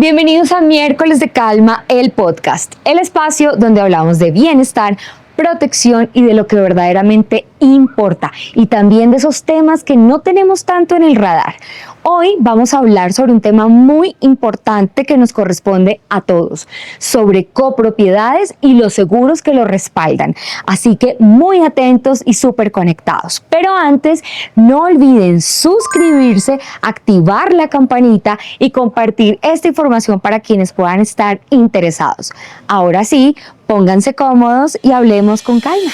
Bienvenidos a Miércoles de Calma, el podcast, el espacio donde hablamos de bienestar, protección y de lo que verdaderamente importa, y también de esos temas que no tenemos tanto en el radar. Hoy vamos a hablar sobre un tema muy importante que nos corresponde a todos, sobre copropiedades y los seguros que lo respaldan. Así que muy atentos y súper conectados. Pero antes, no olviden suscribirse, activar la campanita y compartir esta información para quienes puedan estar interesados. Ahora sí, pónganse cómodos y hablemos con calma.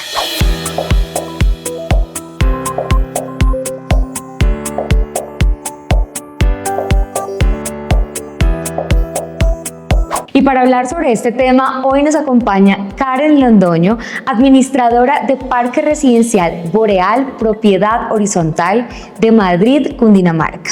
Y para hablar sobre este tema, hoy nos acompaña Karen Londoño, administradora de Parque Residencial Boreal Propiedad Horizontal de Madrid, Cundinamarca.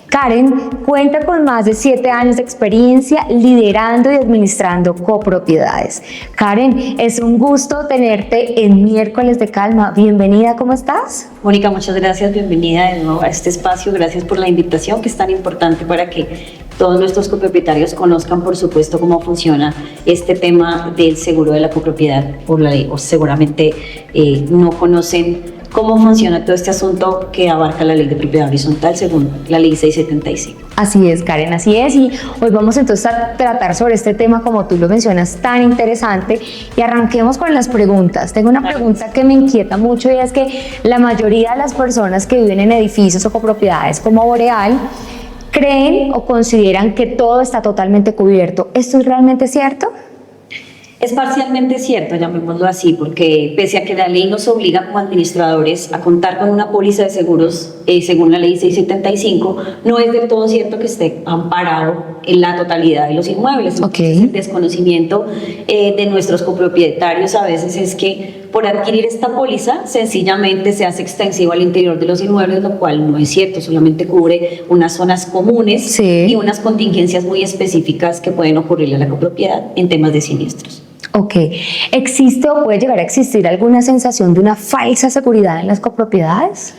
Karen cuenta con más de 7 años de experiencia liderando y administrando copropiedades. Karen, es un gusto tenerte en Miércoles de Calma. Bienvenida, ¿cómo estás? Mónica, muchas gracias, bienvenida de nuevo a este espacio, gracias por la invitación que es tan importante para que todos nuestros copropietarios conozcan, por supuesto, cómo funciona este tema del seguro de la copropiedad por la ley, o seguramente no conocen cómo funciona todo este asunto que abarca la ley de propiedad horizontal según la ley 675. Así es, Karen, así es, y hoy vamos entonces a tratar sobre este tema, como tú lo mencionas, tan interesante, y arranquemos con las preguntas. Tengo una pregunta que me inquieta mucho, y es que la mayoría de las personas que viven en edificios o copropiedades como Boreal creen o consideran que todo está totalmente cubierto. ¿Esto es realmente cierto? Es parcialmente cierto, llamémoslo así, porque pese a que la ley nos obliga como administradores a contar con una póliza de seguros según la ley 675, no es del todo cierto que esté amparado en la totalidad de los inmuebles. Okay. El desconocimiento de nuestros copropietarios a veces es que por adquirir esta póliza sencillamente se hace extensivo al interior de los inmuebles, lo cual no es cierto, solamente cubre unas zonas comunes, sí, y unas contingencias muy específicas que pueden ocurrirle a la copropiedad en temas de siniestros. Ok, ¿existe o puede llegar a existir alguna sensación de una falsa seguridad en las copropiedades?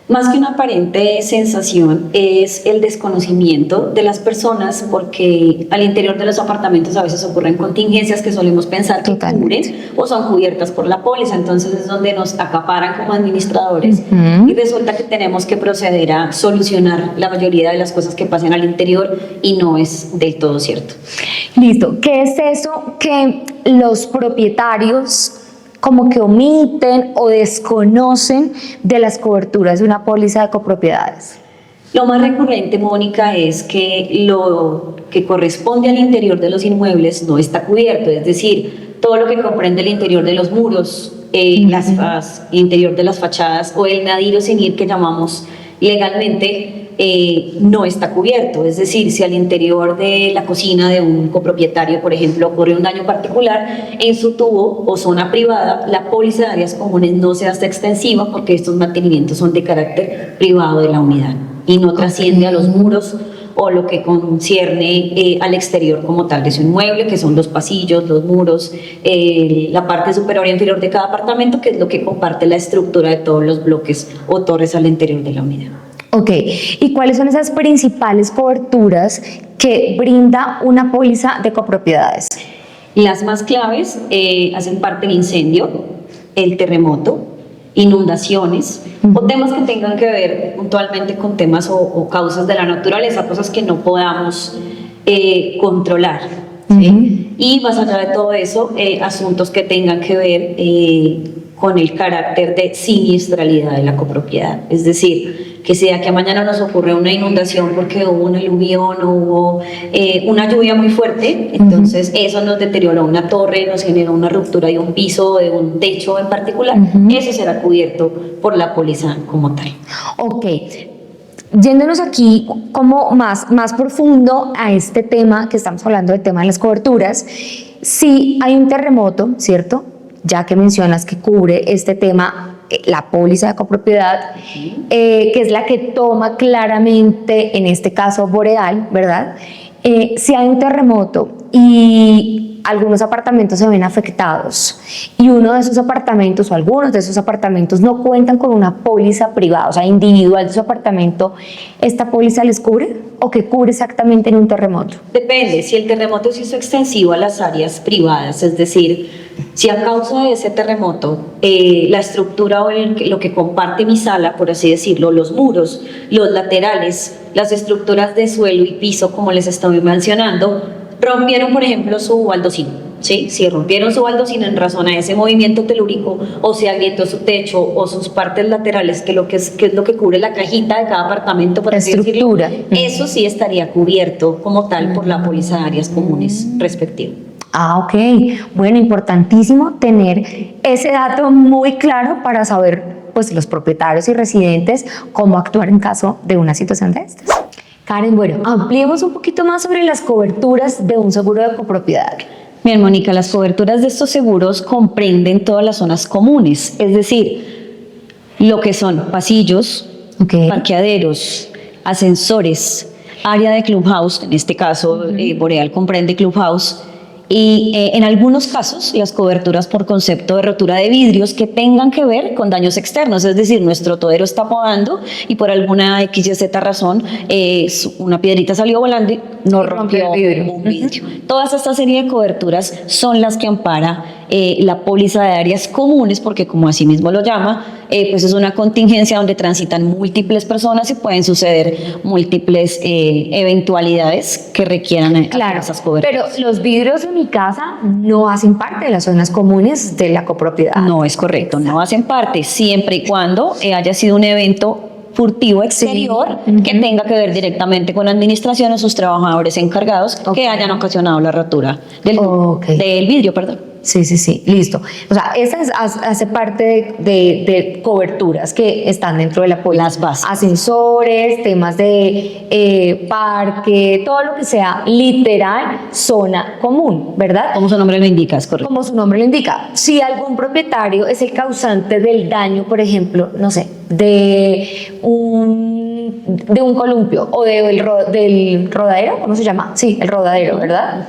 Más que una aparente sensación, es el desconocimiento de las personas, porque al interior de los apartamentos a veces ocurren contingencias que solemos pensar que cubren o son cubiertas por la póliza. Entonces es donde nos acaparan como administradores, y resulta que tenemos que proceder a solucionar la mayoría de las cosas que pasan al interior, y no es del todo cierto. Listo, ¿qué es eso que los propietarios como que omiten o desconocen de las coberturas de una póliza de copropiedades? Lo más recurrente, Mónica, es que lo que corresponde al interior de los inmuebles no está cubierto, es decir, todo lo que comprende el interior de los muros, interior de las fachadas o el nadir o senir que llamamos legalmente, no está cubierto. Es decir, si al interior de la cocina de un copropietario, por ejemplo, ocurre un daño particular en su tubo o zona privada, la póliza de áreas comunes no se hace extensiva, porque estos mantenimientos son de carácter privado de la unidad y no trasciende a los muros o lo que concierne al exterior como tal de su inmueble, que son los pasillos, los muros, la parte superior e inferior de cada apartamento, que es lo que comparte la estructura de todos los bloques o torres al interior de la unidad. Ok, ¿y cuáles son esas principales coberturas que brinda una póliza de copropiedades? Las más claves hacen parte del incendio, el terremoto, inundaciones, o temas que tengan que ver puntualmente con temas o causas de la naturaleza, cosas que no podamos controlar, ¿sí? Y más allá de todo eso, asuntos que tengan que ver con el carácter de siniestralidad de la copropiedad, es decir, que sea que mañana nos ocurre una inundación porque hubo una aluvión o hubo una lluvia muy fuerte, entonces eso nos deteriora una torre, nos genera una ruptura de un piso, de un techo en particular, eso será cubierto por la póliza como tal. Ok, yéndonos aquí como más profundo a este tema que estamos hablando, del tema de las coberturas, si hay un terremoto, ¿cierto? Ya que mencionas que cubre este tema la póliza de copropiedad, que es la que toma claramente, en este caso Boreal, ¿verdad? Si hay un terremoto y algunos apartamentos se ven afectados y uno de esos apartamentos o algunos de esos apartamentos no cuentan con una póliza privada, o sea, individual de su apartamento, ¿esta póliza les cubre o qué cubre exactamente en un terremoto? Depende, si el terremoto se hizo extensivo a las áreas privadas, es decir, si a causa de ese terremoto la estructura o lo que comparte mi sala, por así decirlo, los muros, los laterales, las estructuras de suelo y piso, como les estoy mencionando, rompieron, por ejemplo, su baldocino, ¿sí? Si rompieron su baldocino en razón a ese movimiento telúrico o se agrietó su techo o sus partes laterales, que es lo que cubre la cajita de cada apartamento, por La así estructura. decirlo, eso sí estaría cubierto como tal por la póliza de áreas comunes respectiva. Ah, ok. Bueno, importantísimo tener ese dato muy claro para saber, pues, los propietarios y residentes cómo actuar en caso de una situación de estas. Karen, bueno, ampliemos un poquito más sobre las coberturas de un seguro de copropiedad. Bien, Mónica, las coberturas de estos seguros comprenden todas las zonas comunes, es decir, lo que son pasillos, Ok. parqueaderos, ascensores, área de clubhouse, en este caso Boreal comprende clubhouse, y en algunos casos las coberturas por concepto de rotura de vidrios que tengan que ver con daños externos, es decir, nuestro todero está podando y por alguna X, Y, Z razón una piedrita salió volando y nos rompió un vidrio. Todas esta serie de coberturas son las que ampara la póliza de áreas comunes, porque como así mismo lo llama, pues es una contingencia donde transitan múltiples personas y pueden suceder múltiples eventualidades que requieran esas coberturas. Pero los vidrios de mi casa no hacen parte de las zonas comunes de la copropiedad. No es correcto, no hacen parte siempre y cuando haya sido un evento furtivo exterior que tenga que ver directamente con la administración o sus trabajadores encargados que hayan ocasionado la rotura del vidrio, perdón. Sí, listo. O sea, esa hace parte de coberturas que están dentro de la póliza. Las bases. Ascensores, temas de parque, todo lo que sea literal zona común, ¿verdad? Como su nombre lo indica, es correcto. Como su nombre lo indica. Si algún propietario es el causante del daño, por ejemplo, no sé, de un columpio o del rodadero, ¿cómo se llama? Sí, el rodadero, ¿verdad?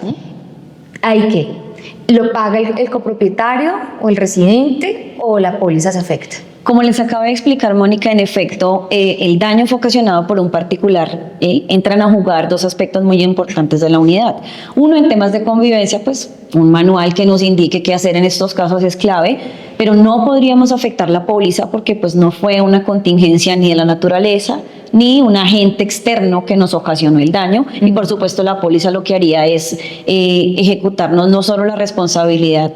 ¿Hay qué? ¿Lo paga el copropietario o el residente o la póliza se afecta? Como les acabo de explicar, Mónica, en efecto, el daño fue ocasionado por un particular. Entran a jugar dos aspectos muy importantes de la unidad. Uno, en temas de convivencia, pues un manual que nos indique qué hacer en estos casos es clave, pero no podríamos afectar la póliza porque pues no fue una contingencia ni de la naturaleza, ni un agente externo que nos ocasionó el daño. Y por supuesto la póliza lo que haría es ejecutarnos no solo la responsabilidad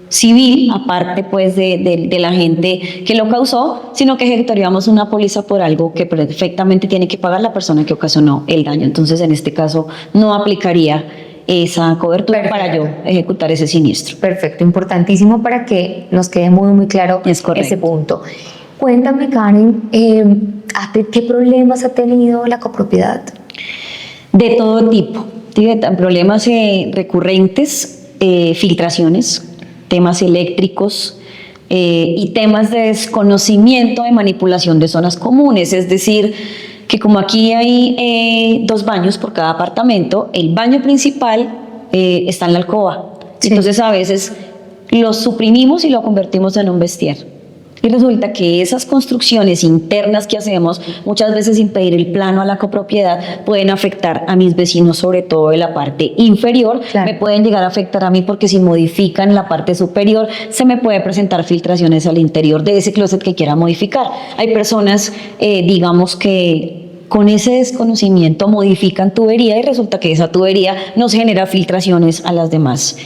civil, aparte pues de la gente que lo causó, sino que ejecutaríamos una póliza por algo que perfectamente tiene que pagar la persona que ocasionó el daño. Entonces en este caso no aplicaría esa cobertura para yo ejecutar ese siniestro. Perfecto, importantísimo para que nos quede muy claro ese punto. Cuéntame, Karen, ¿qué problemas ha tenido la copropiedad? De todo tipo, problemas recurrentes, filtraciones, temas eléctricos y temas de desconocimiento de manipulación de zonas comunes, es decir, que como aquí hay 2 baños por cada apartamento, el baño principal está en la alcoba, entonces a veces lo suprimimos y lo convertimos en un vestier. Y resulta que esas construcciones internas que hacemos, muchas veces sin pedir el plano a la copropiedad, pueden afectar a mis vecinos, sobre todo de la parte inferior. Me pueden llegar a afectar a mí porque si modifican la parte superior, se me puede presentar filtraciones al interior de ese closet que quiera modificar. Hay personas, digamos que con ese desconocimiento modifican tubería y resulta que esa tubería nos genera filtraciones a las demás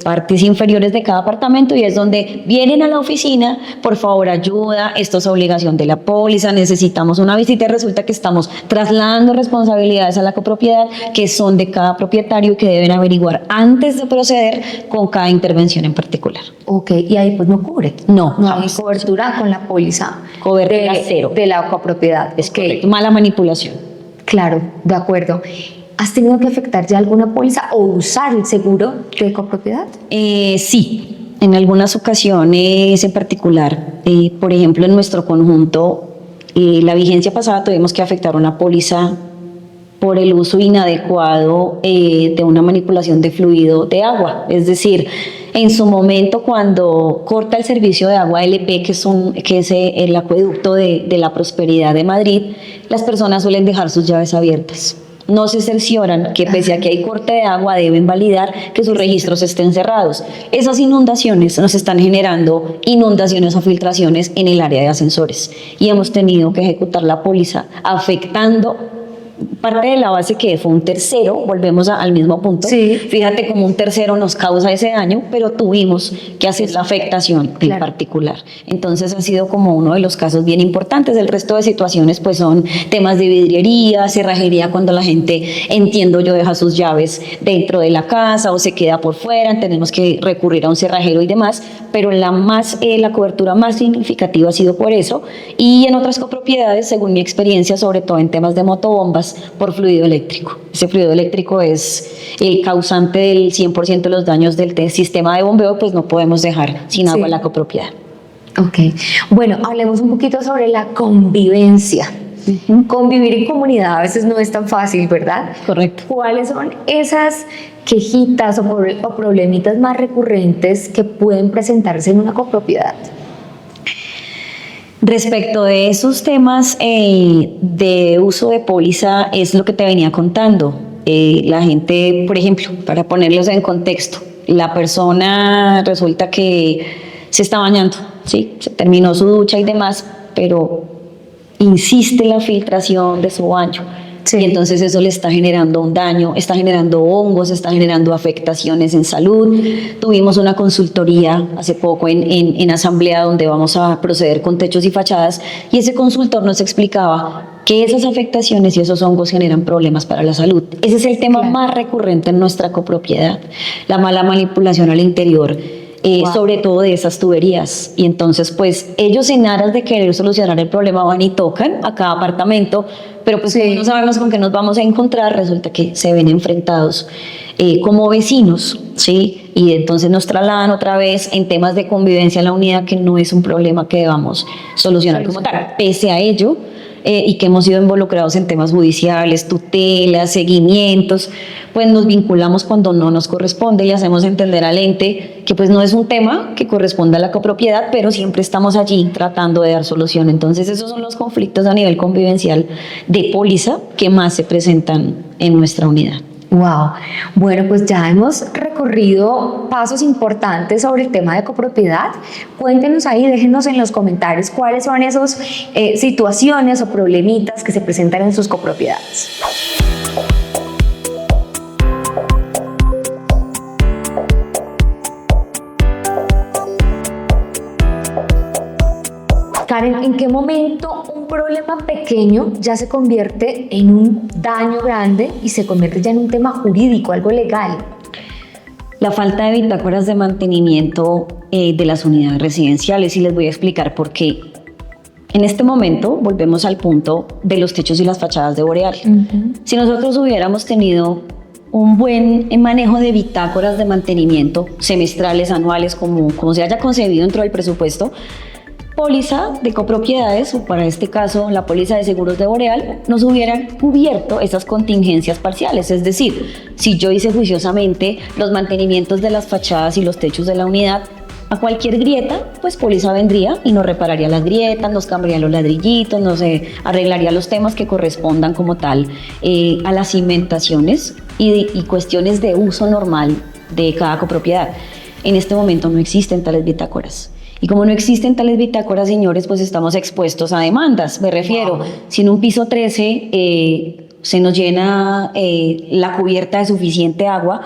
partes inferiores de cada apartamento y es donde vienen a la oficina, por favor ayuda, esto es obligación de la póliza, necesitamos una visita y resulta que estamos trasladando responsabilidades a la copropiedad que son de cada propietario y que deben averiguar antes de proceder con cada intervención en particular. Ok, y ahí pues no cubre. No hay cobertura con la póliza. Cobertura cero. De la copropiedad. Es correcto. Mala manipulación. Claro, de acuerdo. ¿Has tenido que afectar ya alguna póliza o usar el seguro de copropiedad? Sí, en algunas ocasiones en particular. Por ejemplo, en nuestro conjunto, la vigencia pasada tuvimos que afectar una póliza por el uso inadecuado de una manipulación de fluido de agua. Es decir, en su momento cuando corta el servicio de agua LP, que es el acueducto de la Prosperidad de Madrid, las personas suelen dejar sus llaves abiertas. No se cercioran que pese a que hay corte de agua deben validar que sus registros estén cerrados. Esas inundaciones nos están generando inundaciones o filtraciones en el área de ascensores y hemos tenido que ejecutar la póliza afectando parte de la base que fue un tercero, volvemos al mismo punto. Sí. Fíjate cómo un tercero nos causa ese daño, pero tuvimos que hacer la afectación en particular. Entonces ha sido como uno de los casos bien importantes. El resto de situaciones pues son temas de vidriería, cerrajería cuando la gente, entiendo yo, deja sus llaves dentro de la casa o se queda por fuera, tenemos que recurrir a un cerrajero y demás, pero la cobertura más significativa ha sido por eso. Y en otras copropiedades, según mi experiencia, sobre todo en temas de motobombas, por fluido eléctrico. Ese fluido eléctrico es el causante del 100% de los daños del sistema de bombeo, pues no podemos dejar sin agua la copropiedad. Ok, bueno, hablemos un poquito sobre la convivencia. Convivir en comunidad a veces no es tan fácil, ¿verdad? Correcto. ¿Cuáles son esas quejitas o problemitas más recurrentes que pueden presentarse en una copropiedad? Respecto de esos temas de uso de póliza, es lo que te venía contando. La gente, por ejemplo, para ponerlos en contexto, la persona resulta que se está bañando, ¿sí? Se terminó su ducha y demás, pero insiste la filtración de su baño. Sí. Y entonces eso le está generando un daño, está generando hongos, está generando afectaciones en salud. Tuvimos una consultoría hace poco en asamblea donde vamos a proceder con techos y fachadas y ese consultor nos explicaba que esas afectaciones y esos hongos generan problemas para la salud. Ese es el tema más recurrente en nuestra copropiedad, la mala manipulación al interior. Sobre todo de esas tuberías. Y entonces, pues, ellos en aras de querer solucionar el problema van y tocan a cada apartamento, pero pues como no sabemos con qué nos vamos a encontrar, resulta que se ven enfrentados como vecinos, ¿sí? Y entonces nos trasladan otra vez en temas de convivencia en la unidad, que no es un problema que debamos solucionar como tal. Pese a ello, y que hemos sido involucrados en temas judiciales, tutelas, seguimientos, pues nos vinculamos cuando no nos corresponde y hacemos entender al ente que pues no es un tema que corresponda a la copropiedad, pero siempre estamos allí tratando de dar solución. Entonces esos son los conflictos a nivel convivencial de póliza que más se presentan en nuestra unidad. Wow, bueno, pues ya hemos recorrido pasos importantes sobre el tema de copropiedad. Cuéntenos ahí, déjenos en los comentarios cuáles son esas situaciones o problemitas que se presentan en sus copropiedades. Karen, ¿en qué momento un problema pequeño ya se convierte en un daño grande y se convierte ya en un tema jurídico, algo legal? La falta de bitácoras de mantenimiento de las unidades residenciales, y les voy a explicar por qué. En este momento volvemos al punto de los techos y las fachadas de Boreal. Si nosotros hubiéramos tenido un buen manejo de bitácoras de mantenimiento semestrales, anuales, como se haya concebido dentro del presupuesto, póliza de copropiedades, o para este caso la póliza de seguros de Boreal, nos hubiera cubierto esas contingencias parciales. Es decir, si yo hice juiciosamente los mantenimientos de las fachadas y los techos de la unidad, a cualquier grieta, pues póliza vendría y nos repararía las grietas, nos cambiaría los ladrillitos, nos arreglaría los temas que correspondan como tal a las cimentaciones y cuestiones de uso normal de cada copropiedad. En este momento no existen tales bitácoras. Y como no existen tales bitácoras, señores, pues estamos expuestos a demandas. Me refiero, si en un piso 13 se nos llena la cubierta de suficiente agua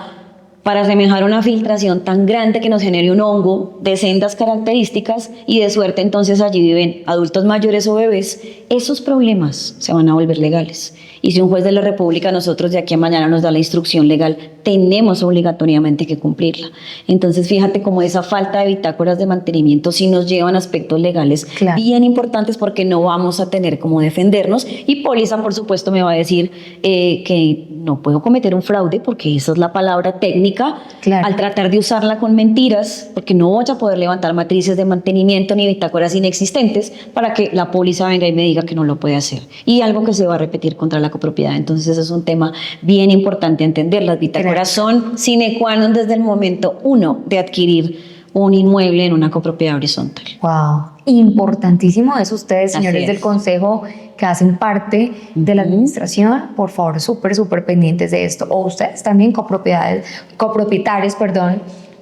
para asemejar una filtración tan grande que nos genere un hongo de sendas características y de suerte entonces allí viven adultos mayores o bebés, esos problemas se van a volver legales. Y si un juez de la República a nosotros de aquí a mañana nos da la instrucción legal tenemos obligatoriamente que cumplirla. Entonces, fíjate cómo esa falta de bitácoras de mantenimiento sí nos llevan a aspectos legales bien importantes, porque no vamos a tener cómo defendernos, y póliza, por supuesto, me va a decir que no puedo cometer un fraude, porque esa es la palabra técnica, al tratar de usarla con mentiras, porque no voy a poder levantar matrices de mantenimiento ni bitácoras inexistentes para que la póliza venga y me diga que no lo puede hacer, y algo que se va a repetir contra la copropiedad. Entonces, ese es un tema bien importante a entender. Las bitácoras son sine qua non desde el momento uno de adquirir un inmueble en una copropiedad horizontal. Wow, importantísimo eso. Ustedes, señores del consejo que hacen parte de la administración, por favor, súper pendientes de esto. O ustedes también, copropietarios,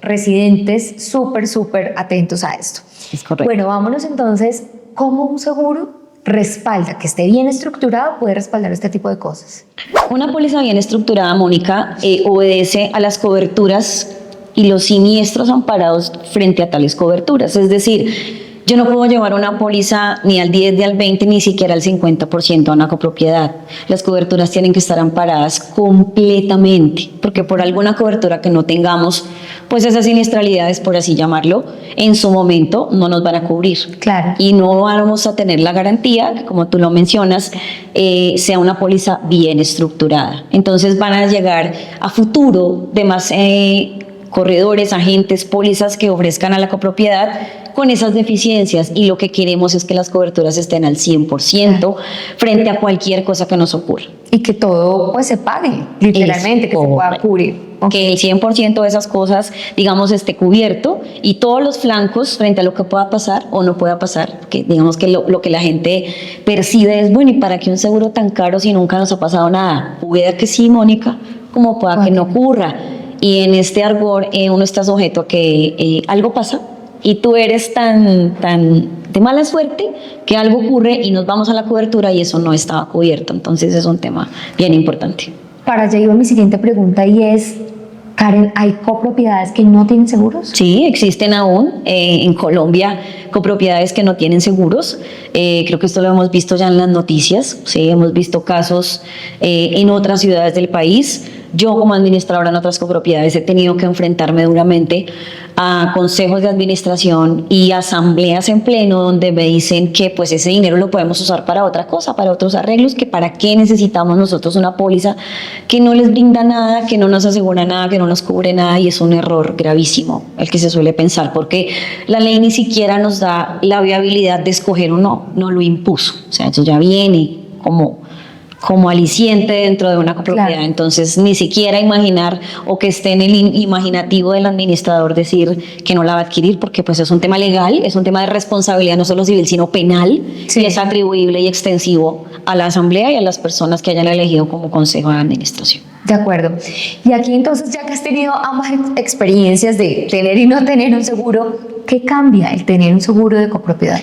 residentes, súper atentos a esto. Es correcto. Bueno, vámonos entonces, ¿cómo un seguro respalda, que esté bien estructurado, puede respaldar este tipo de cosas? Una póliza bien estructurada, Mónica, obedece a las coberturas y los siniestros amparados frente a tales coberturas. Es decir, yo no puedo llevar una póliza ni al 10, ni al 20, ni siquiera al 50% a una copropiedad. Las coberturas tienen que estar amparadas completamente, porque por alguna cobertura que no tengamos, pues esas siniestralidades, por así llamarlo, en su momento no nos van a cubrir. Claro. Y no vamos a tener la garantía, que como tú lo mencionas, sea una póliza bien estructurada. Entonces van a llegar a futuro demás corredores, agentes, pólizas que ofrezcan a la copropiedad con esas deficiencias, y lo que queremos es que las coberturas estén al 100% frente a cualquier cosa que nos ocurra. Y que todo pues se pague, literalmente, que se pueda cubrir. Que el 100% de esas cosas, digamos, esté cubierto, y todos los flancos frente a lo que pueda pasar o no pueda pasar, que digamos que lo que la gente percibe es, bueno, ¿y para qué un seguro tan caro si nunca nos ha pasado nada? Puede que sí, Mónica, como pueda que no ocurra. Y en este argor uno está sujeto a que algo pasa y tú eres tan de mala suerte que algo ocurre y nos vamos a la cobertura y eso no estaba cubierto. Entonces es un tema bien importante. Para allá iba mi siguiente pregunta, y es, Karen, ¿hay copropiedades que no tienen seguros? Sí, existen aún en Colombia copropiedades que no tienen seguros. Creo que esto lo hemos visto ya en las noticias. Sí, hemos visto casos en otras ciudades del país. Yo, como administradora en otras copropiedades, he tenido que enfrentarme duramente a consejos de administración y asambleas en pleno donde me dicen que pues ese dinero lo podemos usar para otra cosa, para otros arreglos, que para qué necesitamos nosotros una póliza que no les brinda nada, que no nos asegura nada, que no nos cubre nada, y es un error gravísimo el que se suele pensar, porque la ley ni siquiera nos da la viabilidad de escoger o no, no lo impuso. O sea, eso ya viene como aliciente dentro de una copropiedad. Claro. Entonces, ni siquiera imaginar, o que esté en el imaginativo del administrador decir que no la va a adquirir, porque pues es un tema legal, es un tema de responsabilidad no solo civil, sino penal, y es atribuible y extensivo a la asamblea y a las personas que hayan elegido como consejo de administración. De acuerdo. Y aquí entonces, ya que has tenido ambas experiencias de tener y no tener un seguro, ¿qué cambia el tener un seguro de copropiedad?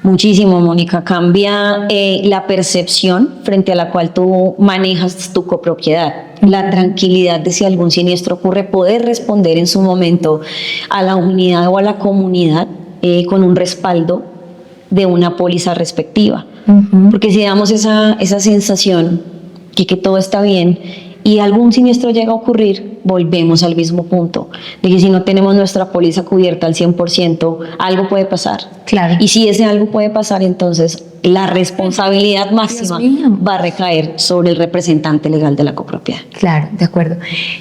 Muchísimo, Mónica. Cambia la percepción frente a la cual tú manejas tu copropiedad, la tranquilidad de, si algún siniestro ocurre, poder responder en su momento a la unidad o a la comunidad con un respaldo de una póliza respectiva. Porque si damos esa sensación de que todo está bien y algún siniestro llega a ocurrir, volvemos al mismo punto, de que si no tenemos nuestra póliza cubierta al 100%, algo puede pasar. Claro. Y si ese algo puede pasar, entonces la responsabilidad máxima va a recaer sobre el representante legal de la copropiedad. Claro, de acuerdo.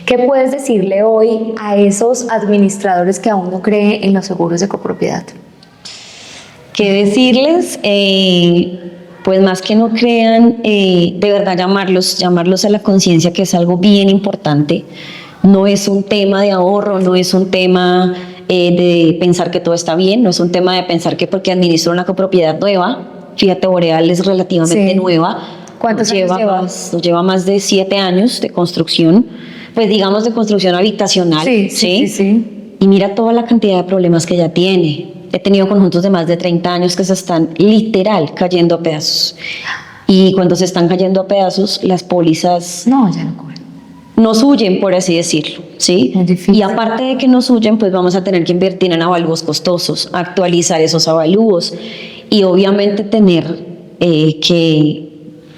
¿Qué puedes decirle hoy a esos administradores que aún no creen en los seguros de copropiedad? ¿Qué decirles? Pues más que no crean, de verdad llamarlos a la conciencia, que es algo bien importante. No es un tema de ahorro, no es un tema de pensar que todo está bien, no es un tema de pensar que porque administro una copropiedad nueva, fíjate, Boreal es relativamente nueva. ¿Cuántos años lleva? Lleva más de 7 años de construcción, pues digamos de construcción habitacional. Sí. Y mira toda la cantidad de problemas que ya tiene. He tenido conjuntos de más de 30 años que se están literal cayendo a pedazos. Y cuando se están cayendo a pedazos, las pólizas ya no cubren. Nos huyen, por así decirlo, ¿sí? Es difícil. Y aparte de que nos huyen, pues vamos a tener que invertir en avalúos costosos, actualizar esos avalúos, y obviamente tener que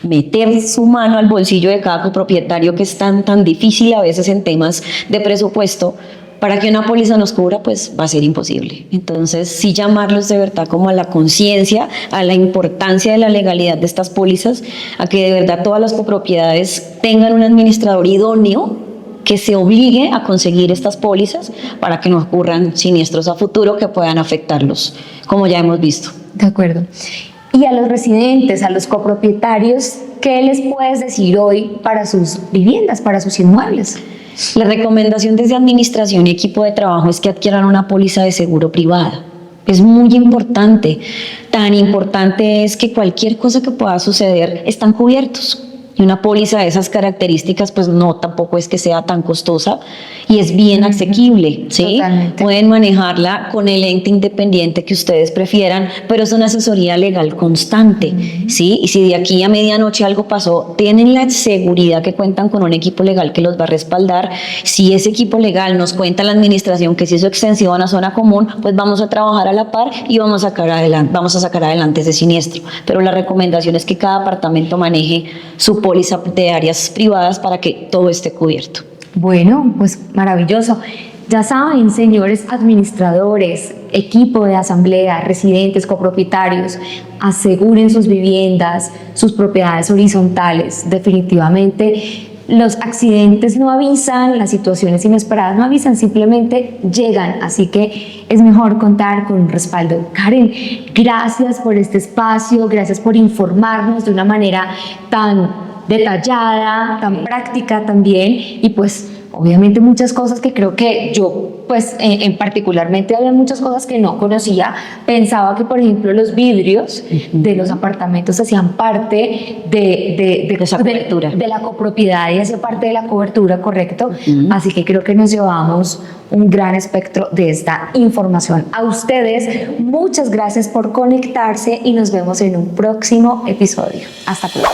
meter su mano al bolsillo de cada copropietario, que es tan difícil a veces en temas de presupuesto, para que una póliza nos cubra, pues va a ser imposible. Entonces, sí llamarlos de verdad como a la conciencia, a la importancia de la legalidad de estas pólizas, a que de verdad todas las copropiedades tengan un administrador idóneo que se obligue a conseguir estas pólizas para que no ocurran siniestros a futuro que puedan afectarlos, como ya hemos visto. De acuerdo. Y a los residentes, a los copropietarios, ¿qué les puedes decir hoy para sus viviendas, para sus inmuebles? La recomendación desde administración y equipo de trabajo es que adquieran una póliza de seguro privada. Es muy importante. Tan importante es que cualquier cosa que pueda suceder están cubiertos. Y una póliza de esas características, pues no, tampoco es que sea tan costosa y es bien asequible, ¿sí? Totalmente. Pueden manejarla con el ente independiente que ustedes prefieran, pero es una asesoría legal constante, ¿sí? Y si de aquí a medianoche algo pasó, tienen la seguridad que cuentan con un equipo legal que los va a respaldar. Si ese equipo legal nos cuenta la administración que se hizo extensivo a una zona común, pues vamos a trabajar a la par y vamos a sacar adelante ese siniestro. Pero la recomendación es que cada apartamento maneje su póliza de áreas privadas para que todo esté cubierto. Bueno, pues maravilloso. Ya saben, señores administradores, equipo de asamblea, residentes, copropietarios, aseguren sus viviendas, sus propiedades horizontales. Definitivamente los accidentes no avisan, las situaciones inesperadas no avisan, simplemente llegan. Así que es mejor contar con un respaldo. Karen, gracias por este espacio, gracias por informarnos de una manera tan detallada, tan práctica también, y pues obviamente muchas cosas que creo que yo, pues en particularmente había muchas cosas que no conocía. Pensaba que, por ejemplo, los vidrios de los apartamentos hacían parte de esa cobertura, de la copropiedad y hacía parte de la cobertura, correcto. Así que creo que nos llevamos un gran espectro de esta información. A ustedes, muchas gracias por conectarse y nos vemos en un próximo episodio. Hasta pronto.